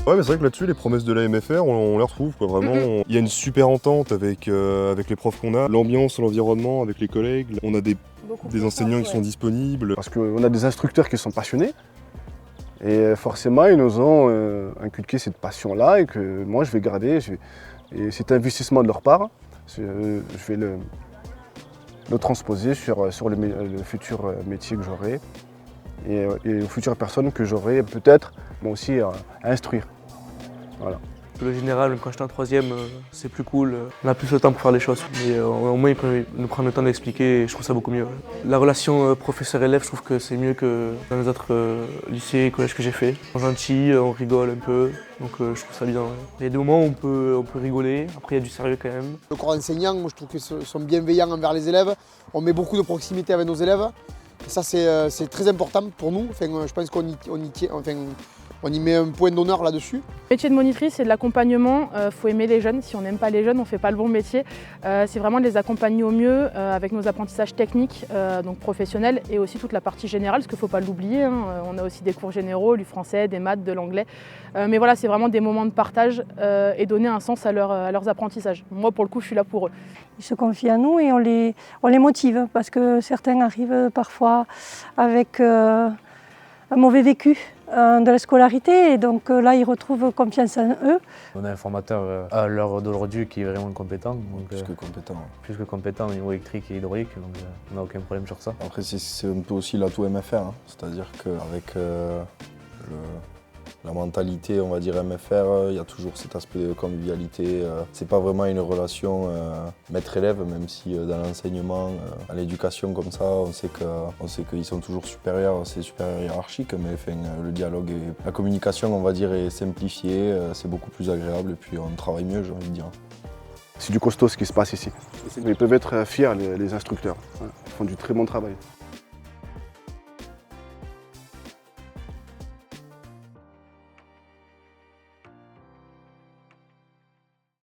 Ouais, mais c'est vrai que là-dessus, les promesses de la MFR, on les retrouve, quoi. Vraiment, il y a une super entente avec les profs qu'on a, l'ambiance, l'environnement, avec les collègues. On a des enseignants qui sont disponibles. Parce qu'on a des instructeurs qui sont passionnés. Et forcément, ils nous ont inculqué cette passion-là et que moi, je vais garder. Et cet investissement de leur part, je vais le transposer sur le futur métier que j'aurai et aux futures personnes que j'aurai peut-être moi aussi à instruire. Voilà. Le général, même quand j'étais en troisième, c'est plus cool. On a plus le temps pour faire les choses. Mais au moins, ils nous prennent le temps d'expliquer et je trouve ça beaucoup mieux. La relation professeur-élève, je trouve que c'est mieux que dans les autres lycées et collèges que j'ai fait. On est gentil, on rigole un peu, donc je trouve ça bien. Il y a des moments où on peut rigoler, après il y a du sérieux quand même. Le corps enseignant, moi, je trouve qu'ils sont bienveillants envers les élèves. On met beaucoup de proximité avec nos élèves. Et ça, c'est très important pour nous. Enfin, je pense qu'on y met un point d'honneur là-dessus. Le métier de monitrice, c'est de l'accompagnement. Il faut aimer les jeunes. Si on n'aime pas les jeunes, on ne fait pas le bon métier. C'est vraiment de les accompagner au mieux avec nos apprentissages techniques, donc professionnels, et aussi toute la partie générale, parce qu'il ne faut pas l'oublier. Hein. On a aussi des cours généraux, du français, des maths, de l'anglais. Mais voilà, c'est vraiment des moments de partage et donner un sens à leurs apprentissages. Moi, pour le coup, je suis là pour eux. Ils se confient à nous et on les motive, parce que certains arrivent parfois avec un mauvais vécu de la scolarité et donc là ils retrouvent confiance en eux. On a un formateur à l'heure d'aujourd'hui qui est vraiment compétent. Donc, plus que compétent. Plus que compétent au niveau électrique et hydraulique, donc on n'a aucun problème sur ça. Après c'est un peu aussi l'atout MFR, hein. C'est-à-dire qu'avec la mentalité, on va dire MFR, il y a toujours cet aspect de convivialité. C'est pas vraiment une relation maître-élève, même si dans l'enseignement, à l'éducation comme ça, on sait qu'ils sont toujours supérieurs, c'est supérieur hiérarchique, mais enfin, le dialogue et la communication, on va dire, est simplifiée, c'est beaucoup plus agréable et puis on travaille mieux, j'ai envie de dire. C'est du costaud ce qui se passe ici. Ils peuvent être fiers, les instructeurs. Ils font du très bon travail.